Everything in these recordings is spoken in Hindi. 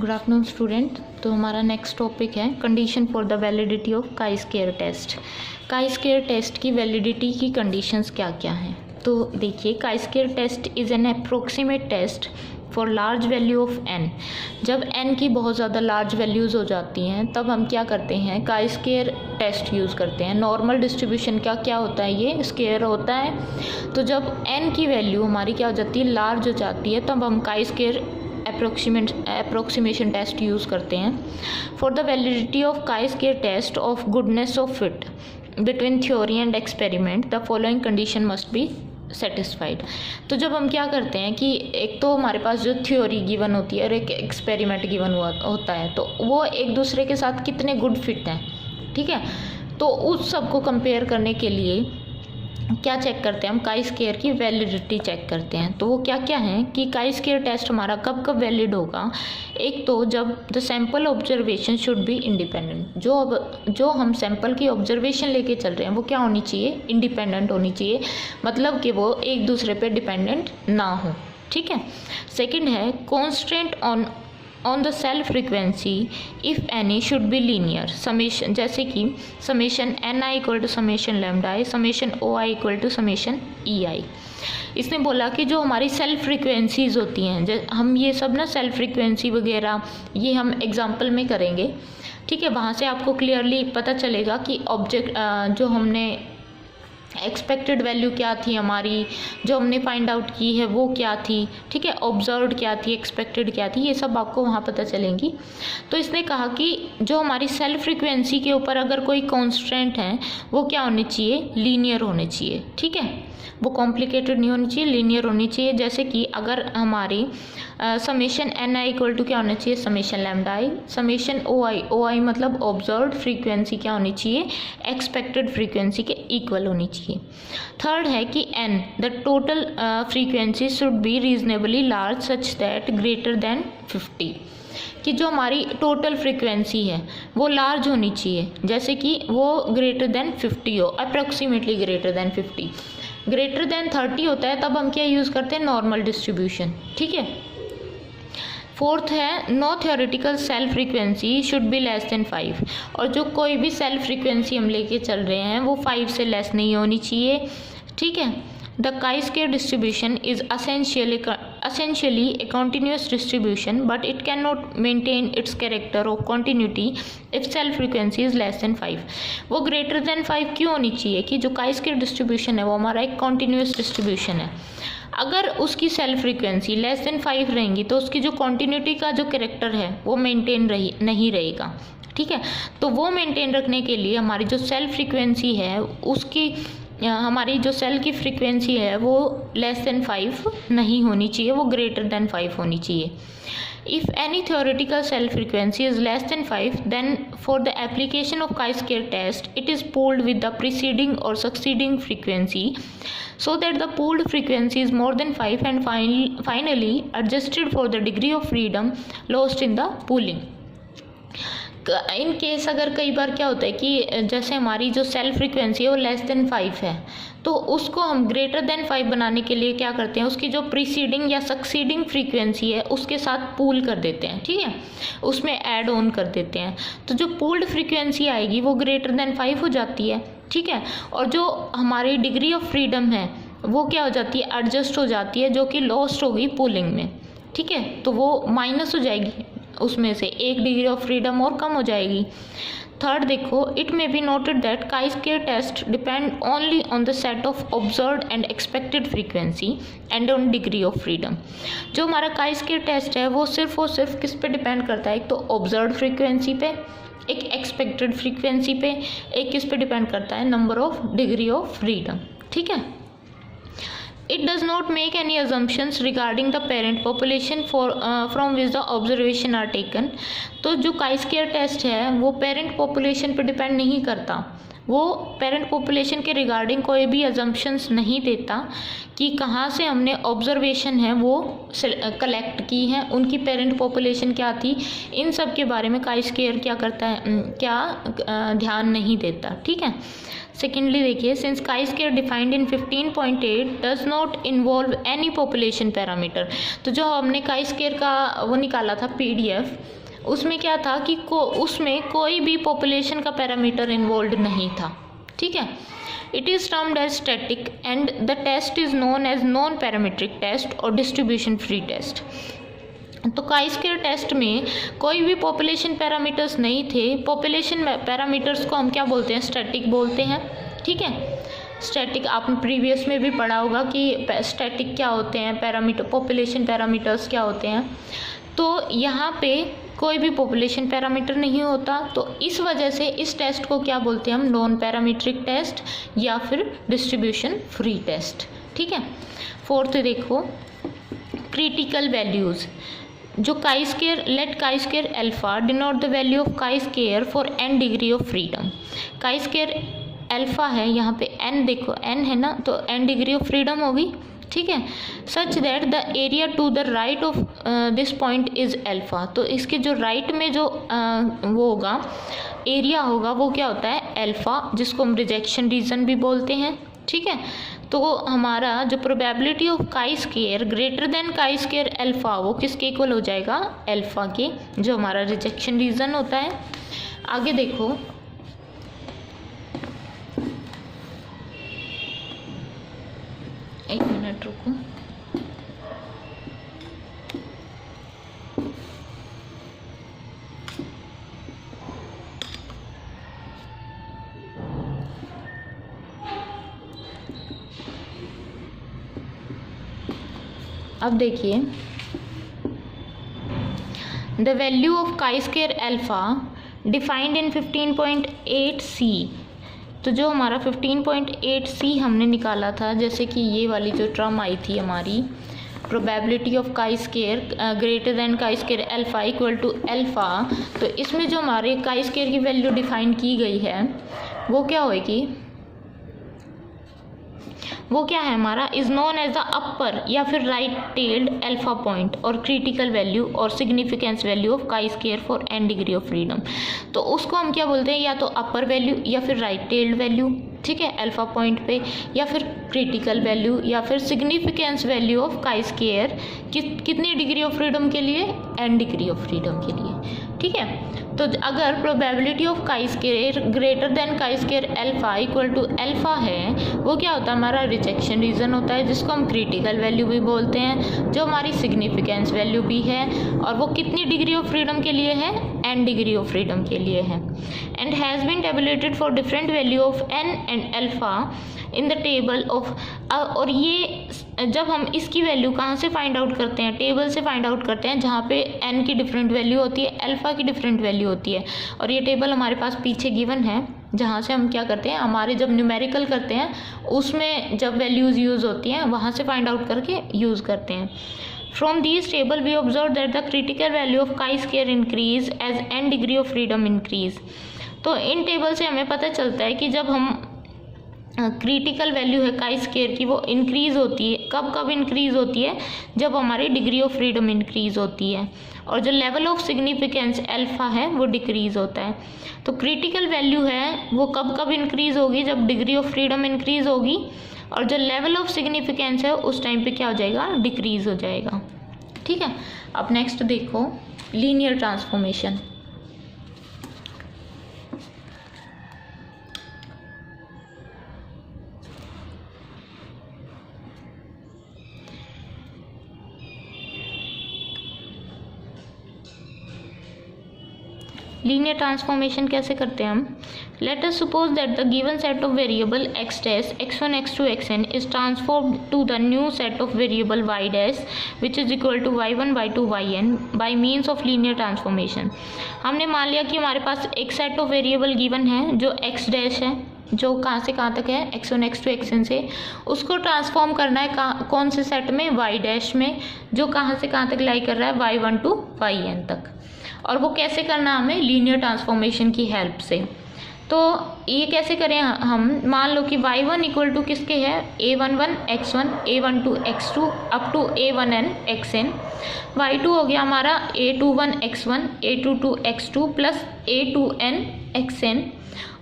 Good afternoon student. तो हमारा नेक्स्ट टॉपिक है condition for the validity of chi square test. Chi square test की वैलिडिटी की कंडीशंस क्या क्या हैं। तो देखिए, chi square test is an approximate test for large value of n। जब n की बहुत ज़्यादा लार्ज वैल्यूज़ हो जाती हैं तब हम क्या करते हैं, काई स्क्वायर टेस्ट यूज़ करते हैं। नॉर्मल डिस्ट्रीब्यूशन का क्या होता है, ये स्क्वायर होता है। तो जब n की वैल्यू हमारी क्या हो जाती है, लार्ज हो जाती है, तब हम chi square approximation test use करते हैं। For the validity of chi square test of goodness of fit between theory and experiment the following condition must be satisfied. तो जब हम क्या करते हैं कि एक तो हमारे पास जो थ्योरी गिवन होती है और एक एक्सपेरिमेंट गिवन होता है, तो वो एक दूसरे के साथ कितने गुड फिट हैं, ठीक है। तो उस सब को कंपेयर करने के लिए क्या चेक करते हैं हम, काई स्क्वायर की वैलिडिटी चेक करते हैं। तो वो क्या क्या है कि काई स्क्वायर टेस्ट हमारा कब कब वैलिड होगा। एक तो जब the sample observation should be independent. जो हम सैम्पल की ऑब्जर्वेशन लेके चल रहे हैं वो क्या होनी चाहिए, इंडिपेंडेंट होनी चाहिए, मतलब कि वो एक दूसरे पे डिपेंडेंट ना हो, ठीक है। सेकंड है constant on the cell frequency if any should be linear summation, जैसे कि summation N I equal to summation lambda I, summation O I equal to summation E I. इसने बोला कि जो हमारी सेल फ्रीक्वेंसीज होती हैं, हम ये सब ना सेल फ्रीक्वेंसी वगैरह ये हम एग्जांपल में करेंगे, ठीक है। वहाँ से आपको क्लियरली पता चलेगा कि ऑब्जेक्ट जो हमने एक्सपेक्टेड वैल्यू क्या थी हमारी, जो हमने फाइंड आउट की है वो क्या थी, ठीक है, ऑब्जर्व्ड क्या थी, एक्सपेक्टेड क्या थी, ये सब आपको वहाँ पता चलेंगी। तो इसने कहा कि जो हमारी सेल फ्रीक्वेंसी के ऊपर अगर कोई कॉन्स्टेंट है वो क्या होनी चाहिए, लीनियर होने चाहिए, ठीक है। वो कॉम्प्लिकेटेड नहीं होनी चाहिए, लीनियर होनी चाहिए। जैसे कि अगर हमारी summation N I equal to क्या होना चाहिए, summation lambda I, summation O i मतलब ऑब्जर्व्ड फ्रीक्वेंसी क्या होनी चाहिए, एक्सपेक्टेड फ्रीक्वेंसी के इक्वल होनी चाहिए। थर्ड है कि n the total frequency should be reasonably large such that greater than 50, कि जो हमारी टोटल फ्रीक्वेंसी है वो लार्ज होनी चाहिए, जैसे कि वो ग्रेटर देन 50 हो, approximately greater than 50। Greater than 30 होता है तब हम क्या यूज़ करते हैं, नॉर्मल डिस्ट्रीब्यूशन, ठीक है। फोर्थ है no theoretical cell frequency should be less than 5, और जो कोई भी सेल फ्रीक्वेंसी हम लेके चल रहे हैं वो 5 से लेस नहीं होनी चाहिए, ठीक है। The chi square distribution is essentially a continuous distribution but it cannot maintain its character of continuity if cell frequency is less than 5। वो greater than 5 क्यों होनी चाहिए कि जो काई स्क्वायर डिस्ट्रीब्यूशन है वो हमारा एक continuous डिस्ट्रीब्यूशन है। अगर उसकी सेल फ्रीक्वेंसी लेस देन 5 रहेंगी तो उसकी जो कॉन्टीन्यूटी का जो कैरेक्टर है वो मेंटेन नहीं रहेगा, ठीक है। तो वो मेंटेन रखने के लिए हमारी जो सेल फ्रीक्वेंसी है उसकी हमारी जो सेल की फ्रीक्वेंसी है वो लेस देन 5 नहीं होनी चाहिए, वो ग्रेटर देन 5 होनी चाहिए। If any theoretical cell frequency is less than 5 then for the application of chi-square test it is pooled with the preceding or succeeding frequency so that the pooled frequency is more than 5 and finally adjusted for the degree of freedom lost in the pooling। In case अगर कई बार क्या होता है कि जैसे हमारी जो सेल फ्रीक्वेंसी है वो लेस देन 5 है, तो उसको हम ग्रेटर देन 5 बनाने के लिए क्या करते हैं, उसकी जो प्रीसीडिंग या सक्सीडिंग फ्रीक्वेंसी है उसके साथ पूल कर देते हैं, ठीक है, उसमें ऐड ऑन कर देते हैं। तो जो पूल्ड फ्रीक्वेंसी आएगी वो ग्रेटर देन 5 हो जाती है, ठीक है। और जो हमारी डिग्री ऑफ फ्रीडम है वो क्या हो जाती है, एडजस्ट हो जाती है, जो कि लॉस्ट होगी पूलिंग में, ठीक है। तो वो माइनस हो जाएगी, उसमें से 1 डिग्री ऑफ फ्रीडम और कम हो जाएगी। थर्ड देखो, it may be noted that chi square test depend only on the set of observed and expected frequency and on degree of freedom. जो हमारा काई स्क्वायर टेस्ट है वो सिर्फ और सिर्फ किस पे डिपेंड करता है, एक तो ऑब्जर्व्ड फ्रीक्वेंसी पे, एक एक्सपेक्टेड फ्रीक्वेंसी पे, एक किस पे डिपेंड करता है, number of degree of freedom, ठीक है। It does not make any assumptions regarding the parent population from which the observation are taken। तो जो काई स्क्वायर टेस्ट है वो पेरेंट पॉपुलेशन पर डिपेंड नहीं करता, वो पेरेंट पॉपुलेशन के रिगार्डिंग कोई भी अजम्पशंस नहीं देता कि कहाँ से हमने ऑब्जर्वेशन है वो कलेक्ट की है, उनकी पेरेंट पॉपुलेशन क्या थी, इन सब के बारे में काई स्क्वायर क्या करता है, क्या ध्यान नहीं देता। ठीक है। सेकेंडली देखिए, since chi square defined in 15.8 does not involve any population parameter. तो जो हमने काई स्क्वायर का वो निकाला था PDF, उसमें क्या था कि उसमें कोई भी पॉपुलेशन का पैरामीटर इन्वॉल्व नहीं था। ठीक है। It is termed as static and the test is known as non parametric test और डिस्ट्रीब्यूशन फ्री टेस्ट। तो काई स्क्वायर टेस्ट में कोई भी पॉपुलेशन पैरामीटर्स नहीं थे। पॉपुलेशन पैरामीटर्स को हम क्या बोलते हैं, स्टैटिक बोलते हैं। ठीक है। स्टैटिक आपने प्रीवियस में भी पढ़ा होगा कि स्टैटिक क्या होते हैं, पैरामीटर पॉपुलेशन पैरामीटर्स क्या होते हैं। तो यहाँ पे कोई भी पॉपुलेशन पैरामीटर नहीं होता, तो इस वजह से इस टेस्ट को क्या बोलते हैं हम, नॉन पैरामीट्रिक टेस्ट या फिर डिस्ट्रीब्यूशन फ्री टेस्ट। ठीक है। फोर्थ देखो, क्रिटिकल वैल्यूज़। जो chi square, let chi square alpha denote the value of chi square for n degree of freedom. Chi square alpha है, यहाँ पे n देखो n है ना, तो n डिग्री ऑफ फ्रीडम होगी। ठीक है। Such that the area to the right of this point is alpha. तो इसके जो राइट में जो वो होगा, एरिया होगा, वो क्या होता है, अल्फा, जिसको हम रिजेक्शन रीजन भी बोलते हैं। ठीक है। तो हमारा जो probability of chi square greater than chi square alpha, वो किसके इक्वल हो जाएगा, अल्फा के, जो हमारा रिजेक्शन रीजन होता है। आगे देखो, एक मिनट रुको। अब देखिए, the value of chi square alpha defined in 15.8c। तो जो हमारा 15.8c हमने निकाला था, जैसे कि ये वाली जो टर्म आई थी हमारी, probability of chi square greater than chi square alpha equal to alpha, तो इसमें जो हमारे काई स्क्वायर की वैल्यू डिफाइन की गई है वो क्या होएगी, वो क्या है हमारा, is known as the upper या फिर राइट टेल्ड अल्फा पॉइंट और क्रिटिकल वैल्यू और significance value of chi square for n degree of freedom. तो उसको हम क्या बोलते हैं, या तो अपर वैल्यू या फिर राइट टेल्ड वैल्यू, ठीक है, अल्फा पॉइंट पे, या फिर क्रिटिकल वैल्यू या फिर significance value of chi square कितनी डिग्री ऑफ फ्रीडम के लिए, n डिग्री ऑफ फ्रीडम के लिए। ठीक है। तो अगर probability of chi square greater than chi square alpha equal to alpha है, वो क्या होता है, हमारा रिजेक्शन रीजन होता है, जिसको हम क्रिटिकल वैल्यू भी बोलते हैं, जो हमारी सिग्निफिकेंस वैल्यू भी है, और वो कितनी डिग्री ऑफ फ्रीडम के लिए है, n डिग्री ऑफ फ्रीडम के लिए है। And has been tabulated for different value of n and alpha in the table of. और ये जब हम इसकी वैल्यू कहाँ से फाइंड आउट करते हैं, टेबल से फाइंड आउट करते हैं, जहाँ पे n की डिफरेंट वैल्यू होती है, अल्फा की डिफरेंट वैल्यू होती है। और ये टेबल हमारे पास पीछे गिवन है, जहाँ से हम क्या करते हैं, हमारे जब न्यूमेरिकल करते हैं उसमें जब वैल्यूज़ यूज़ होती हैं वहाँ से फाइंड आउट करके यूज़ करते हैं। From these table we observe that the critical value of chi square increase as n degree of freedom increase। तो इन टेबल से हमें पता चलता है कि जब हम क्रिटिकल वैल्यू है काई स्क्वायर की, वो इंक्रीज़ होती है, कब कब इंक्रीज़ होती है, जब हमारी डिग्री ऑफ फ्रीडम इंक्रीज़ होती है, और जो लेवल ऑफ सिग्निफिकेंस अल्फा है वो डिक्रीज़ होता है। तो क्रिटिकल वैल्यू है वो कब कब इंक्रीज़ होगी, जब डिग्री ऑफ फ्रीडम इंक्रीज़ होगी, और जो लेवल ऑफ सिग्निफिकेंस है उस टाइम पे क्या हो जाएगा, डिक्रीज़ हो जाएगा। ठीक है। अब नेक्स्ट देखो, लीनियर ट्रांसफॉर्मेशन। लीनियर ट्रांसफॉर्मेशन कैसे करते हैं हम, let us suppose that the given set of variable x dash x1 x2 xn is transformed to the new set of variable y dash which is equal to y1 y2 yn by means of linear transformation. हमने मान लिया कि हमारे पास एक सेट ऑफ वेरिएबल गिवन है जो x डैश है, जो कहाँ से कहाँ तक है, x1 x2 xn से, उसको ट्रांसफॉर्म करना है कौन से सेट में, y डैश में, जो कहाँ से कहाँ तक लाई कर रहा है, y1 टू yn तक। और वो कैसे करना हमें, लीनियर ट्रांसफॉर्मेशन की हेल्प से। तो ये कैसे करें हम, मान लो कि y1 इक्वल टू किसके है, a11 x1 a12 x2 up to a1n xn, y2 हो गया हमारा a21 x1 a22 x2 plus a2n xn,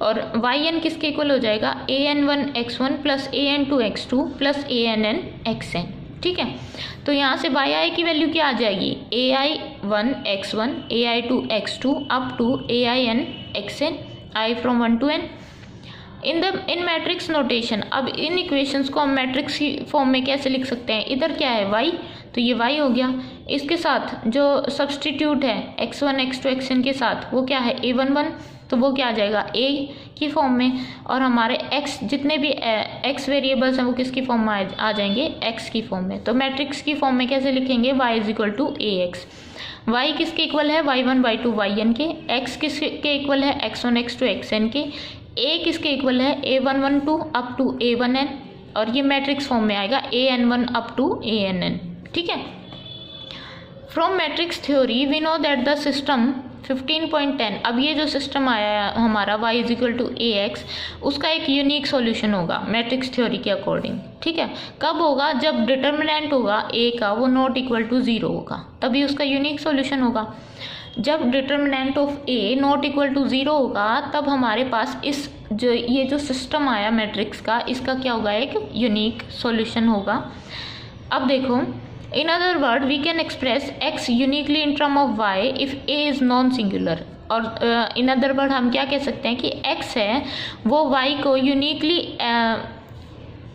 और yn किसके इक्वल हो जाएगा, an1 x1 plus an2 x2 plus ann xn। ठीक है, तो यहाँ से yi की वैल्यू क्या आ जाएगी, ai1 x1 ai2 x2 up to ain xn, i from 1 to n in matrix notation. अब इन इक्वेशंस को हम मैट्रिक्स की फॉर्म में कैसे लिख सकते हैं, इधर क्या है y, तो ये y हो गया, इसके साथ जो सब्सटीट्यूट है x1 x2 xn के साथ वो क्या है a11, तो वो क्या आ जाएगा a की फॉर्म में, और हमारे x जितने भी x वेरिएबल्स हैं वो किसकी फॉर्म में आ जाएंगे, x की फॉर्म में। तो मैट्रिक्स की फॉर्म में कैसे लिखेंगे, y is equal to ax, y किसके इक्वल है, y1 y2 yn के, x किसके इक्वल है, x1 x2 xn के, a किसके इक्वल है, a11 to up to a1n, और ये मैट्रिक्स फॉर्म में आएगा an1 अप टू ann। ठीक है, from matrix theory we know that the system 15.10, अब ये जो सिस्टम आया है हमारा y is equal to ax, उसका एक यूनिक सॉल्यूशन होगा मैट्रिक्स थ्योरी के अकॉर्डिंग। ठीक है, कब होगा, जब डिटर्मिनेंट होगा a का वो नॉट इक्वल टू 0 होगा, तभी उसका यूनिक सॉल्यूशन होगा। जब determinant of a not equal to 0 होगा तब हमारे पास इस जो ये जो सिस्टम आया मैट्रिक्स का, इसका क्या होगा, एक यूनिक सॉल्यूशन होगा। अब देखो, in other word we can express x uniquely in term of y if a is non singular, और in other word हम क्या कह सकते हैं कि x है वो y को यूनिकली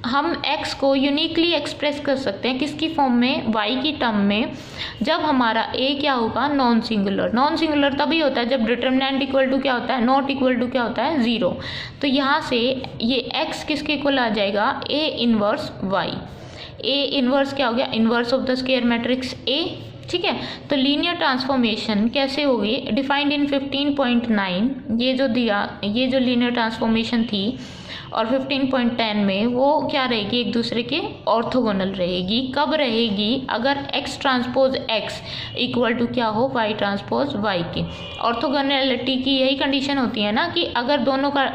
हम x को यूनिकली एक्सप्रेस कर सकते हैं किसकी फॉर्म में, y की टर्म में, जब हमारा a क्या होगा, नॉन सिंगुलर। नॉन सिंगुलर तभी होता है जब डिटर्मिनेंट इक्वल टू क्या होता है, नॉट इक्वल टू क्या होता है, 0। तो यहाँ से ये x किसके इक्वल आ जाएगा, a inverse y, a inverse क्या हो गया, inverse of the square matrix a। ठीक है, तो लीनियर ट्रांसफॉर्मेशन कैसे होगी, डिफाइंड इन 15.9, ये जो दिया, ये जो लीनियर ट्रांसफॉर्मेशन थी, और 15.10 में वो क्या रहेगी, एक दूसरे के ऑर्थोगोनल रहेगी। कब रहेगी, अगर x transpose x equal to क्या हो, y ट्रांसपोज y के। ऑर्थोगोनलिटी की यही कंडीशन होती है ना कि अगर दोनों का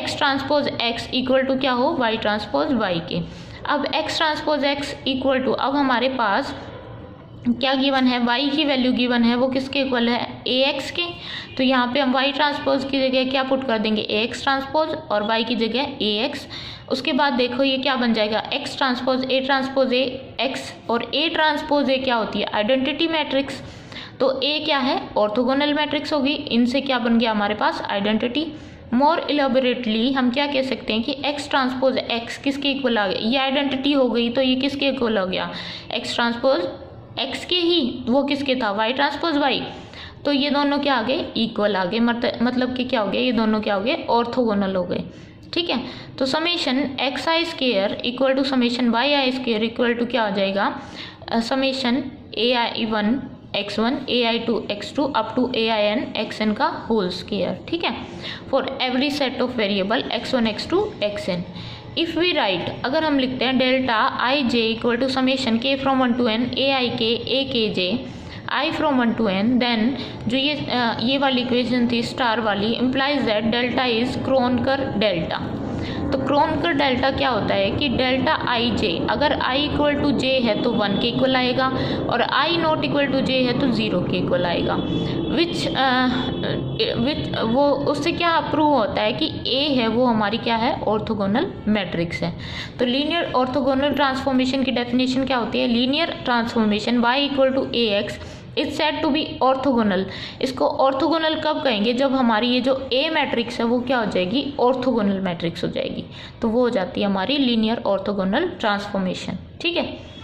x transpose x equal to क्या हो, y ट्रांसपोज y के। अब x transpose x equal to, अब हमारे पास क्या गिवन है, y की वैल्यू गिवन है, वो किसके इक्वल है, ax के। तो यहाँ पे हम y ट्रांसपोज की जगह क्या पुट कर देंगे, ax ट्रांसपोज, और y की जगह ax। उसके बाद देखो ये क्या बन जाएगा, x transpose a transpose a x, और a ट्रांसपोज a क्या होती है, आइडेंटिटी मैट्रिक्स। तो a क्या है, ऑर्थोगोनल मैट्रिक्स होगी, इनसे क्या बन गया हमारे पास, आइडेंटिटी। मोर इलेबोरेटली हम क्या कह सकते हैं कि x ट्रांसपोज x किसके इक्वल आ गया, ये आइडेंटिटी हो गई, तो ये किसके इक्वल हो गया, x ट्रांसपोज x के ही, वो किसके था, y ट्रांसपोज y। तो ये दोनों क्या आ गए, इक्वल आ गए, मतलब कि क्या हो गया, ये दोनों क्या हो गए, ऑर्थोगोनल हो गए। ठीक है, तो summation x i square equal to summation y i square equal to क्या हो जाएगा, summation ai1 x1 ai2 x2 up to ain xn का होल स्क्वायर। ठीक है, for every set of variable x1 x2 xn। If we write, अगर हम लिखते हैं delta i j equal to summation k from 1 to n a i k a k j i from 1 to n, then जो ये वाली इक्वेशन थी स्टार वाली, implies that delta is Kronecker delta. तो क्रोनकर डेल्टा क्या होता है कि डेल्टा आई जे, अगर आई इक्वल टू जे है तो 1 के इक्वल आएगा, और आई नॉट इक्वल टू जे है तो 0 के इक्वल आएगा। विच वो उससे क्या प्रूव होता है कि ए है वो हमारी क्या है, ऑर्थोगोनल मैट्रिक्स है। तो लीनियर ऑर्थोगोनल ट्रांसफॉर्मेशन की डेफिनेशन क्या होती है, linear transformation y equal to a x is said to be orthogonal. इसको ऑर्थोगोनल कब कहेंगे, जब हमारी ये जो ए मैट्रिक्स है वो क्या हो जाएगी, ऑर्थोगोनल मैट्रिक्स हो जाएगी। तो वो हो जाती है हमारी लीनियर ऑर्थोगोनल ट्रांसफॉर्मेशन। ठीक है।